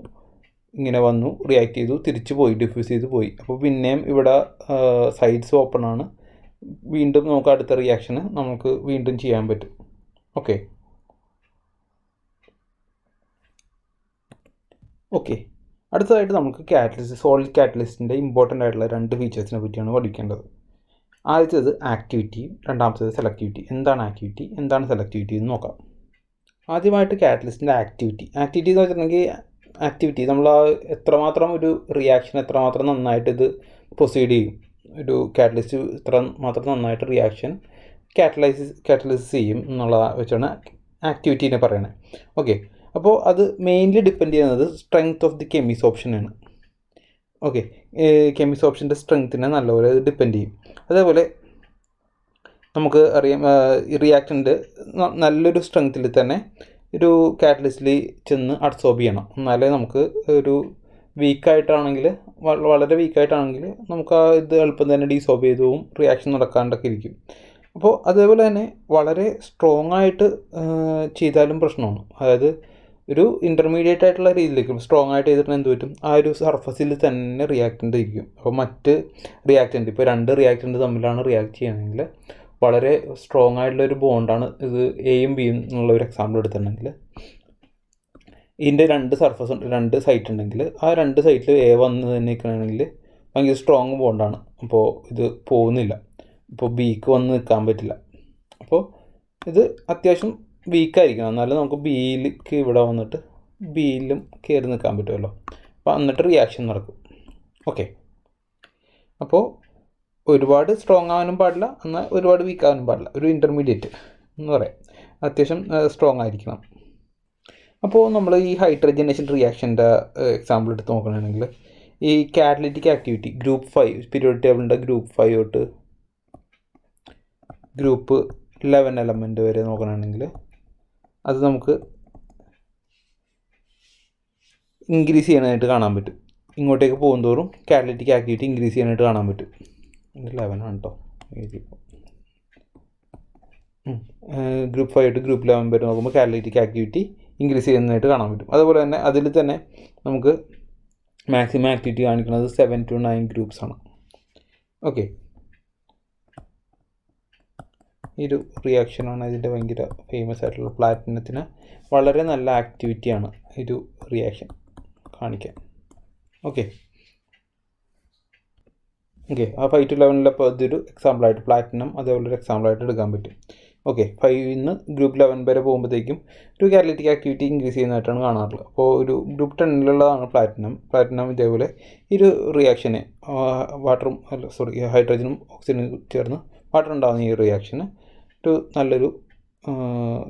റിയാക്ട് ചെയ്തു, തിരിച്ചു പോയി, ഡിഫ്യൂസ് ചെയ്ത് പോയി. അപ്പോൾ പിന്നെയും ഇവിടെ സൈഡ്സ് ഓപ്പൺ ആണ്, വീണ്ടും നമുക്ക് അടുത്ത റിയാക്ഷന് നമുക്ക് വീണ്ടും ചെയ്യാൻ പറ്റും. ഓക്കെ, അടുത്തതായിട്ട് നമുക്ക് സോളിഡ് കാറ്റലിസ്റ്റിൻ്റെ ഇമ്പോർട്ടൻ്റ് ആയിട്ടുള്ള 2 ഫീച്ചേഴ്സിനെ പറ്റിയാണ് പഠിക്കേണ്ടത്. ആദ്യത്തേത് ആക്ടിവിറ്റിയും രണ്ടാമത്തേത് സെലക്ടിവിറ്റി. എന്താണ് ആക്ടിവിറ്റി, എന്താണ് സെലക്ടിവിറ്റി എന്ന് നോക്കാം. ആദ്യമായിട്ട് കാറ്റലിസ്റ്റിൻ്റെ ആക്ടിവിറ്റി എന്ന് വെച്ചിട്ടുണ്ടെങ്കിൽ നമ്മൾ എത്രമാത്രം ഒരു റിയാക്ഷൻ എത്രമാത്രം നന്നായിട്ട് ഇത് പ്രൊസീഡ് ചെയ്യും, ഒരു കാറ്റലിസ്റ്റ് എത്രമാത്രം നന്നായിട്ട് റിയാക്ഷൻ കാറ്റലൈസിസ് ചെയ്യും എന്നുള്ള വെച്ചാണ് ആക്ടിവിറ്റീനെ പറയണത്. ഓക്കെ, അപ്പോൾ അത് മെയിൻലി ഡിപ്പെൻഡ് ചെയ്യുന്നത് സ്ട്രെങ്ത് ഓഫ് ദി കെമിസോപ്ഷനാണ്. ഓക്കെ, കെമിസോപ്ഷൻ്റെ സ്ട്രെങ്ത്തിനെ നല്ലപോലെ ഡിപ്പെൻഡ് ചെയ്യും. അതേപോലെ നമുക്ക് അറിയാം റിയാക്റ്റൻ്റ് നല്ലൊരു സ്ട്രെങ്ത്തിൽ തന്നെ ഒരു കാറ്റലിസ്റ്റിൽ ചെന്ന് അഡ്സോർബ് ചെയ്യണം. എന്നാലേ നമുക്ക് ഒരു വീക്കായിട്ടാണെങ്കിൽ വളരെ വീക്കായിട്ടാണെങ്കിൽ നമുക്ക് ആ ഇത് എളുപ്പം തന്നെ ഡീസോർബ് ചെയ്ത് പോവും, റിയാക്ഷൻ നടക്കാണ്ടൊക്കെ ഇരിക്കും. അപ്പോൾ അതേപോലെ തന്നെ വളരെ സ്ട്രോങ് ആയിട്ട് ചെയ്താലും പ്രശ്നമാണ്. അതായത് ഒരു ഇൻ്റർമീഡിയറ്റ് ആയിട്ടുള്ള രീതിയിലേക്ക് സ്ട്രോങ് ആയിട്ട് ചെയ്തിട്ടുണ്ടെങ്കിൽ എന്ത് പറ്റും, ആ ഒരു സർഫസിൽ തന്നെ റിയാക്റ്റൻ്റ് ഇരിക്കും. അപ്പോൾ മറ്റ് റിയാക്റ്റൻ്റ്, ഇപ്പോൾ 2 റിയാക്റ്റൻ്റ് തമ്മിലാണ് റിയാക്ട് ചെയ്യുകയാണെങ്കിൽ വളരെ സ്ട്രോങ് ആയിട്ടുള്ളൊരു ബോണ്ടാണ് ഇത്. എയും ബിയും എന്നുള്ള ഒരു എക്സാമ്പിൾ എടുത്തിട്ടുണ്ടെങ്കിൽ ഇതിൻ്റെ 2 സർഫസ് ഉണ്ട്, 2 സൈറ്റ് ഉണ്ടെങ്കിൽ ആ 2 സൈറ്റിൽ എ വന്ന് തന്നെ നിൽക്കണമെങ്കിൽ ഭയങ്കര സ്ട്രോങ് ബോണ്ടാണ്. അപ്പോൾ ഇത് പോകുന്നില്ല. ഇപ്പോൾ ബിക്ക് വന്ന് നിൽക്കാൻ പറ്റില്ല. അപ്പോൾ ഇത് അത്യാവശ്യം വീക്കായിരിക്കണം, എന്നാലും നമുക്ക് ബിയിലേക്ക് ഇവിടെ വന്നിട്ട് ബിയിലും കയറി നിൽക്കാൻ പറ്റുമല്ലോ. അപ്പോൾ എന്നിട്ട് റിയാക്ഷൻ നടക്കും. ഓക്കെ, അപ്പോൾ ഒരുപാട് സ്ട്രോങ് ആവാനും പാടില്ല, എന്നാൽ ഒരുപാട് വീക്ക് ആവാനും പാടില്ല. ഒരു ഇൻ്റർമീഡിയറ്റ് എന്ന് പറയാം, അത്യാവശ്യം സ്ട്രോങ് ആയിരിക്കണം. അപ്പോൾ നമ്മൾ ഈ ഹൈഡ്രജനേഷൻ റിയാക്ഷൻ്റെ എക്സാമ്പിൾ എടുത്ത് നോക്കുകയാണെങ്കിൽ ഈ കാറ്റലിറ്റിക് ആക്ടിവിറ്റി ഗ്രൂപ്പ് 5 പീരിയോഡിക് ടേബിളിൻ്റെ ഗ്രൂപ്പ് 5 തൊട്ട് ഗ്രൂപ്പ് 11 എലമെൻറ്റ് വരെ നോക്കുകയാണെങ്കിൽ അത് നമുക്ക് ഇൻക്രീസ് ചെയ്യാനായിട്ട് കാണാൻ പറ്റും. ഇങ്ങോട്ടേക്ക് പോകുന്തോറും കാറ്റലിറ്റിക് ആക്ടിവിറ്റി ഇൻക്രീസ് ചെയ്യാനായിട്ട് കാണാൻ പറ്റും. 11 ആണ് കേട്ടോ. ഗ്രൂപ്പ് 5 തൊട്ട് ഗ്രൂപ്പ് 11 വരെ നോക്കുമ്പോൾ കാറ്റലിറ്റിക് ആക്ടിവിറ്റി ഇൻക്രീസ് ചെയ്യുന്നതായിട്ട് കാണാൻ പറ്റും. അതുപോലെ തന്നെ അതിൽ തന്നെ നമുക്ക് മാക്സിമം ആക്ടിവിറ്റി കാണിക്കുന്നത് 7 to 9 ഗ്രൂപ്പ്സ് ആണ്. ഓക്കെ, ഈ ഒരു റിയാക്ഷനാണ് ഇതിൻ്റെ ഭയങ്കര ഫേമസ് ആയിട്ടുള്ള പ്ലാറ്റിനത്തിന് വളരെ നല്ല ആക്ടിവിറ്റിയാണ് ഒരു റിയാക്ഷൻ കാണിക്കാൻ. ഓക്കെ, ആ 5 to 11 അപ്പോൾ ഇതൊരു എക്സാമ്പിളായിട്ട് പ്ലാറ്റിനം അതേപോലെ ഒരു എക്സാമ്പിളായിട്ട് എടുക്കാൻ പറ്റും. ഓക്കെ, 5 നിന്ന് ഗ്രൂപ്പ് 11 വരെ പോകുമ്പോഴത്തേക്കും ഒരു കാറ്റലിറ്റിക് ആക്ടിവിറ്റി ഇൻക്രീസ് ചെയ്യുന്നതായിട്ടാണ് കാണാറുള്ളത്. അപ്പോൾ ഒരു ഗ്രൂപ്പ് 10-ലുള്ളതാണ് പ്ലാറ്റിനം ഇതേപോലെ ഈ ഒരു റിയാക്ഷന് ഹൈഡ്രജനും ഓക്സിജനും ചേർന്ന് വാട്ടർ ഉണ്ടാകുന്ന ഈ റിയാക്ഷന് ഒരു നല്ലൊരു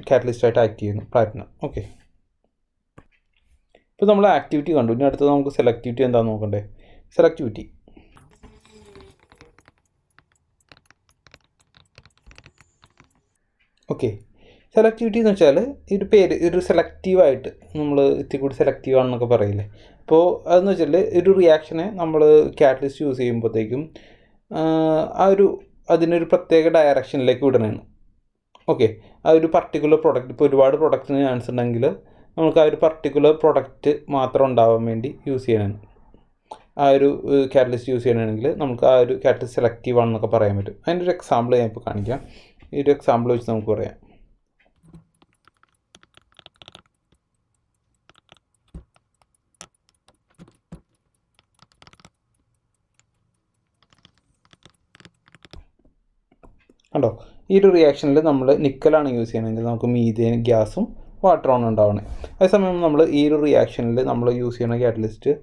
കാറ്റലിസ്റ്റായിട്ട് ആക്ട് ചെയ്യുന്നു പ്ലാറ്റിനം. ഓക്കെ, ഇപ്പോൾ നമ്മൾ ആക്ടിവിറ്റി കണ്ടു. ഇനി അടുത്തത് നമുക്ക് സെലക്ടിവിറ്റി എന്താണെന്ന് നോക്കണ്ടേ. സെലക്ടിവിറ്റി സെലക്ടിവിറ്റി എന്ന് വെച്ചാൽ ഒരു സെലക്റ്റീവായിട്ട് നമ്മൾ ഇത്തിരി കൂടി സെലക്റ്റീവ് ആണെന്നൊക്കെ പറയില്ലേ. അപ്പോൾ അതെന്ന് വെച്ചാൽ ഒരു റിയാക്ഷനെ നമ്മൾ കാറ്റലിസ്റ്റ് യൂസ് ചെയ്യുമ്പോഴത്തേക്കും അതിനൊരു പ്രത്യേക ഡയറക്ഷനിലേക്ക് വിടണതാണ്. ഓക്കെ, ആ ഒരു പർട്ടിക്കുലർ പ്രൊഡക്റ്റ്, ഇപ്പോൾ ഒരുപാട് പ്രൊഡക്റ്റിന് ചാൻസ് ഉണ്ടെങ്കിൽ നമുക്ക് ആ ഒരു പർട്ടിക്കുലർ പ്രൊഡക്റ്റ് മാത്രം ഉണ്ടാവാൻ വേണ്ടി യൂസ് ചെയ്യണതാണ്. ആ ഒരു കാറ്റലിസ്റ്റ് യൂസ് ചെയ്യണമെങ്കിൽ നമുക്ക് ആ ഒരു കാറ്റലിസ്റ്റ് സെലക്റ്റീവ് ആണെന്നൊക്കെ പറയാൻ പറ്റും. അതിൻ്റെ ഒരു എക്സാമ്പിൾ ഞാൻ ഇപ്പോൾ കാണിക്കാം. ഈ ഒരു എക്സാമ്പിൾ വെച്ച് നമുക്ക് പറയാം. കണ്ടോ, ഈ ഒരു റിയാക്ഷനിൽ നമ്മൾ നിക്കലാണ് യൂസ് ചെയ്യണമെങ്കിൽ നമുക്ക് മീഥേൻ ഗ്യാസും വാട്ടറാണ് ഉണ്ടാവുന്നത്. അതേസമയം നമ്മൾ ഈ ഒരു റിയാക്ഷനിൽ നമ്മൾ യൂസ് ചെയ്യുന്ന കാറ്റലിസ്റ്റ്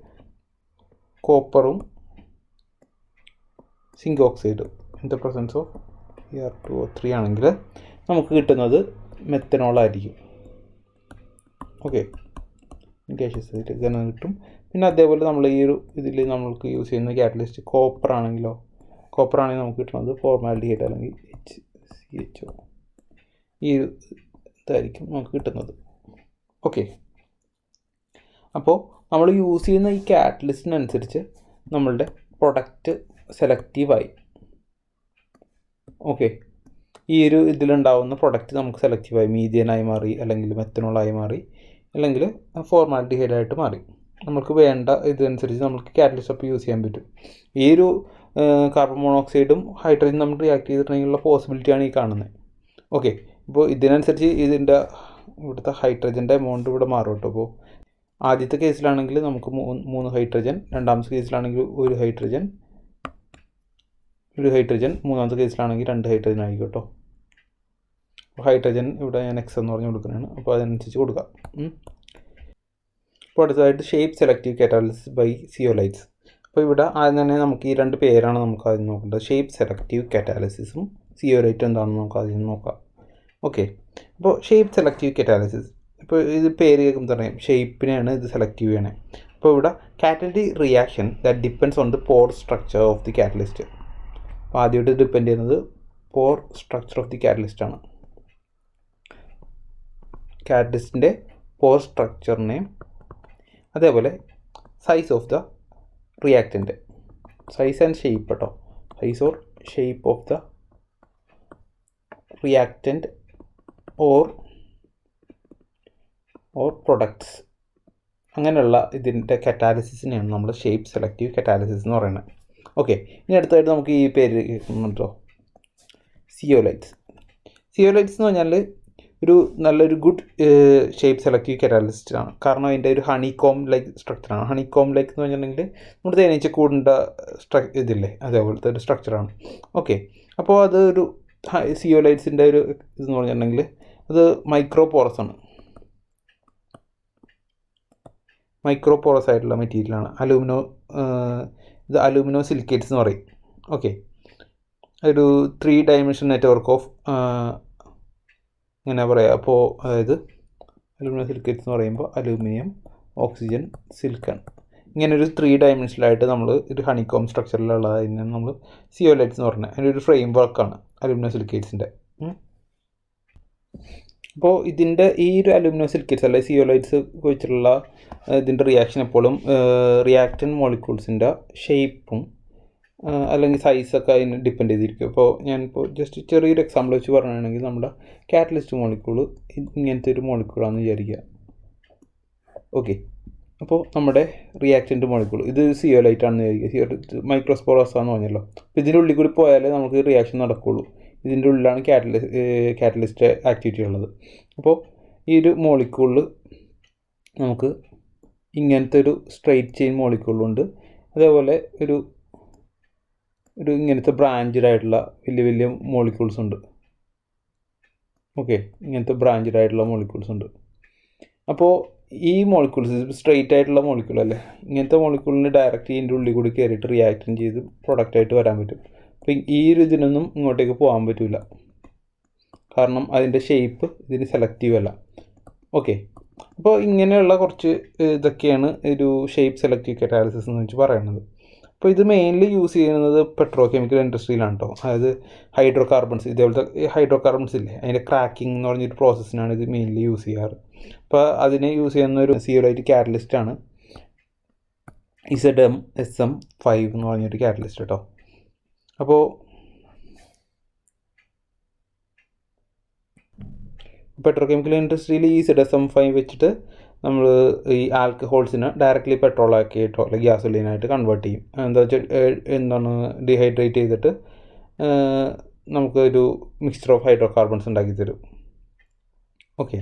കോപ്പറും സിങ്ക് ഓക്സൈഡും in the presence of Ar2O3 ആണെങ്കിൽ നമുക്ക് കിട്ടുന്നത് മെത്തനോളായിരിക്കും. ഓക്കെ, ഗ്യാഷ്യസ് തന്നെ കിട്ടും. പിന്നെ അതേപോലെ നമ്മൾ ഈ ഒരു ഇതിൽ നമ്മൾക്ക് യൂസ് ചെയ്യുന്ന കാറ്റലിസ്റ്റ് കോപ്പറാണെങ്കിൽ നമുക്ക് കിട്ടുന്നത് ഫോർമാൽഡിഹൈഡ് അല്ലെങ്കിൽ HCHO, ഈ ഇതായിരിക്കും നമുക്ക് കിട്ടുന്നത്. ഓക്കെ, അപ്പോൾ നമ്മൾ യൂസ് ചെയ്യുന്ന ഈ കാറ്റലിസ്റ്റിനനുസരിച്ച് നമ്മളുടെ പ്രൊഡക്റ്റ് സെലക്റ്റീവായി. ഓക്കെ, ഈ ഒരു ഇതിലുണ്ടാവുന്ന പ്രൊഡക്റ്റ് നമുക്ക് സെലക്റ്റീവായി മീഥേനായി മാറി, അല്ലെങ്കിൽ മെത്തനോളായി മാറി, അല്ലെങ്കിൽ ഫോർമാൽഡിഹൈഡായിട്ട് മാറി. നമുക്ക് വേണ്ട ഇതനുസരിച്ച് നമുക്ക് കാറ്റലിസ്റ്റ് അപ്പോൾ യൂസ് ചെയ്യാൻ പറ്റും. ഈ ഒരു കാർബൺ മോണോക്സൈഡും ഹൈഡ്രജനും നമ്മൾ റിയാക്ട് ചെയ്തിട്ടുണ്ടെങ്കിലുള്ള പോസിബിലിറ്റിയാണ് ഈ കാണുന്നത്. ഓക്കെ, ഇപ്പോൾ ഇതിനനുസരിച്ച് ഇതിൻ്റെ ഇവിടുത്തെ ഹൈഡ്രജൻ്റെ എമൗണ്ട് ഇവിടെ മാറും കേട്ടോ. അപ്പോൾ ആദ്യത്തെ കേസിലാണെങ്കിൽ നമുക്ക് 3 ഹൈഡ്രജൻ, രണ്ടാമത്തെ കേസിലാണെങ്കിൽ 1 ഹൈഡ്രജൻ, മൂന്നാമത്തെ കേസിലാണെങ്കിൽ 2 ഹൈഡ്രജൻ ആയിരിക്കും കേട്ടോ. അപ്പോൾ ഹൈഡ്രജൻ ഇവിടെ ഞാൻ X എന്ന് പറഞ്ഞ് കൊടുക്കുന്നതാണ്. അപ്പോൾ അതനുസരിച്ച് കൊടുക്കാം. അപ്പോൾ അടുത്തതായിട്ട് shape selective catalysis by zeolites. അപ്പോൾ ഇവിടെ ആദ്യം തന്നെ നമുക്ക് ഈ 2 പേരാണ് നമുക്ക് ആദ്യം നോക്കേണ്ടത്. ഷേപ്പ് സെലക്റ്റീവ് കാറ്റാലിസിസും സിയോലൈറ്റും എന്താണെന്ന് നമുക്ക് ആദ്യം നോക്കാം. ഓക്കെ, അപ്പോൾ ഷേപ്പ് സെലക്റ്റീവ് കാറ്റാലിസിസ്, ഇപ്പോൾ ഇത് പേര് കേൾക്കുമ്പോൾ പറയാം ഷേപ്പിനെയാണ് ഇത് സെലക്റ്റീവ് ചെയ്യണേ. അപ്പോൾ ഇവിടെ catalytic reaction that depends on the pore structure of the catalyst. അപ്പോൾ ആദ്യമായിട്ട് ഡിപ്പെൻഡ് ചെയ്യുന്നത് pore structure of the catalyst ആണ്. കാറ്റലിസ്റ്റിൻ്റെ പോർ സ്ട്രക്ചറിനെയും അതേപോലെ size of the reactant, size and shape കേട്ടോ, size or shape of the reactant or products, അങ്ങനെയുള്ള ഇതിൻ്റെ കറ്റാലിസിസിനെയാണ് നമ്മൾ ഷേപ്പ് സെലക്റ്റീവ് കറ്റാലിസിസ് എന്ന് പറയുന്നത്. ഓക്കെ, ഇനി അടുത്തായിട്ട് നമുക്ക് ഈ പേര് കേൾക്കുന്നുണ്ടോ, സിയോലൈറ്റ്സ്. സിയോലൈറ്റ്സ് എന്ന് പറഞ്ഞാൽ ഒരു നല്ലൊരു ഗുഡ് ഷേപ്പ് സെലക്റ്റീവ് കറ്റാലിസ്റ്റ് ആണ്. കാരണം അതിൻ്റെ ഒരു ഹണികോം ലൈക്ക് സ്ട്രക്ചറാണ്. ഹണികോം ലൈക്ക് എന്ന് പറഞ്ഞിട്ടുണ്ടെങ്കിൽ നമ്മുടെ തേനീച്ചക്കൂടിൻ്റെ ഇതില്ലേ, അതേപോലത്തെ ഒരു സ്ട്രക്ചറാണ്. ഓക്കെ, അപ്പോൾ അത് ഒരു സിയോലൈറ്റ്സിൻ്റെ ഒരു ഇതെന്ന് പറഞ്ഞിട്ടുണ്ടെങ്കിൽ അത് മൈക്രോപോറസ് ആണ്, മൈക്രോപോറസ് ആയിട്ടുള്ള മെറ്റീരിയലാണ്. ഇത് അലൂമിനോ സിലിക്കേറ്റ്സ് എന്ന് പറയും. ഓക്കെ, ഒരു 3 ഡയമെൻഷൻ നെറ്റ്വർക്ക് ഓഫ് ഇങ്ങനെ പറയാം. അപ്പോൾ അതായത് അലൂമിനോ സിലിക്കേറ്റ്സ് എന്ന് പറയുമ്പോൾ അലൂമിനിയം, ഓക്സിജൻ, സിലിക്കൺ, ഇങ്ങനെ ഒരു 3 ഡയമെൻഷനിലായിട്ട് നമ്മൾ ഒരു ഹണികോം സ്ട്രക്ചറിലുള്ളതിനാണ് നമ്മൾ സിയോലൈറ്റ്സ് എന്ന് പറഞ്ഞത്. അതിൻ്റെ ഒരു ഫ്രെയിം വർക്കാണ് അലൂമിനോ സിലിക്കേറ്റ്സിൻ്റെ. അപ്പോൾ ഇതിൻ്റെ ഈ ഒരു അലൂമിനോ സിലിക്കേറ്റ്സ് അല്ലെങ്കിൽ സിയോലൈറ്റ്സ് വെച്ചിട്ടുള്ള ഇതിൻ്റെ റിയാക്ഷൻ എപ്പോഴും റിയാക്റ്റൻ്റ് മോളിക്യൂൾസിൻ്റെ ഷേപ്പും അല്ലെങ്കിൽ സൈസൊക്കെ അതിന് ഡിപ്പെൻഡ് ചെയ്തിരിക്കും. അപ്പോൾ ഞാനിപ്പോൾ ജസ്റ്റ് ചെറിയൊരു എക്സാമ്പിൾ വെച്ച് പറയുകയാണെങ്കിൽ നമ്മുടെ കാറ്റലിസ്റ്റ് മോളിക്യൂൾ ഇങ്ങനത്തെ ഒരു മോളിക്യൂളാണെന്ന് വിചാരിക്കുക. ഓക്കെ, അപ്പോൾ നമ്മുടെ റിയാക്റ്റൻ്റ് മോളിക്യൂൾ ഇത് സിയോലൈറ്റ് ആണെന്ന് വിചാരിക്കുക, മൈക്രോസ്പോറസ് ആണെന്ന് പറഞ്ഞല്ലോ. അപ്പോൾ ഇതിൻ്റെ ഉള്ളിൽ കൂടി പോയാലേ നമുക്ക് റിയാക്ഷൻ നടക്കുകയുള്ളൂ. ഇതിൻ്റെ ഉള്ളിലാണ് കാറ്റലിസ്റ്റ് ആക്ടിവിറ്റി ഉള്ളത്. അപ്പോൾ ഈ ഒരു മോളിക്യൂളിൽ നമുക്ക് ഇങ്ങനത്തെ ഒരു സ്ട്രെയിറ്റ് ചെയിൻ മോളിക്യൂളുണ്ട്, അതേപോലെ ഒരു ഇങ്ങനത്തെ ബ്രാഞ്ചഡ് ആയിട്ടുള്ള വലിയ മോളിക്യൂൾസ് ഉണ്ട്. ഓക്കെ, ഇങ്ങനത്തെ ബ്രാഞ്ചഡ് ആയിട്ടുള്ള മോളിക്യൂൾസ് ഉണ്ട്. അപ്പോൾ ഈ മോളിക്യൂൾസ് സ്ട്രെയിറ്റ് ആയിട്ടുള്ള മോളിക്യൂൾ അല്ലേ, ഇങ്ങനത്തെ മോളിക്യൂളിന് ഡയറക്റ്റ് ഇതിൻ്റെ ഉള്ളിൽ കൂടി കയറിയിട്ട് റിയാക്ഷൻ ചെയ്ത് പ്രൊഡക്റ്റായിട്ട് വരാൻ പറ്റും. അപ്പോൾ ഈ ഒരു ഇതിനൊന്നും ഇങ്ങോട്ടേക്ക് പോകാൻ പറ്റില്ല, കാരണം അതിൻ്റെ ഷേപ്പ് ഇതിന് സെലക്റ്റീവ് അല്ല. ഓക്കെ, അപ്പോൾ ഇങ്ങനെയുള്ള കുറച്ച് ഇതൊക്കെയാണ് ഒരു ഷേപ്പ് സെലക്റ്റീവ് കറ്റാലിസിസ് എന്ന് വെച്ച് പറയുന്നത്. അപ്പോൾ ഇത് മെയിൻലി യൂസ് ചെയ്യുന്നത് പെട്രോ കെമിക്കൽ ഇൻഡസ്ട്രിയിലാണ് കേട്ടോ. അതായത് ഹൈഡ്രോ കാർബൺസ്, ഇതേപോലത്തെ ഹൈഡ്രോ കാർബൺസ് ഇല്ലേ, അതിൻ്റെ ക്രാക്കിംഗ് എന്ന് പറഞ്ഞൊരു പ്രോസസ്സിനാണ് ഇത് മെയിൻലി യൂസ് ചെയ്യാറ്. അപ്പോൾ അതിന് യൂസ് ചെയ്യുന്ന ഒരു സിയോലൈറ്റ് കാറ്റലിസ്റ്റാണ് ZmSm5 എന്ന് പറഞ്ഞൊരു കാറ്റലിസ്റ്റ് കേട്ടോ. അപ്പോൾ പെട്രോ കെമിക്കൽ ഇൻഡസ്ട്രിയിൽ ഈ ZsM5 വെച്ചിട്ട് നമ്മൾ ഈ ആൽക്കഹോൾസിനെ ഡയറക്റ്റ്ലി പെട്രോളാക്കിയിട്ടോ അല്ലെങ്കിൽ ഗ്യാസോലിനായിട്ട് കൺവേർട്ട് ചെയ്യും. എന്താണ് ഡീഹൈഡ്രേറ്റ് ചെയ്തിട്ട് നമുക്കൊരു മിക്സ്ചർ ഓഫ് ഹൈഡ്രോ കാർബൺസ് ഉണ്ടാക്കി തരും. ഓക്കെ.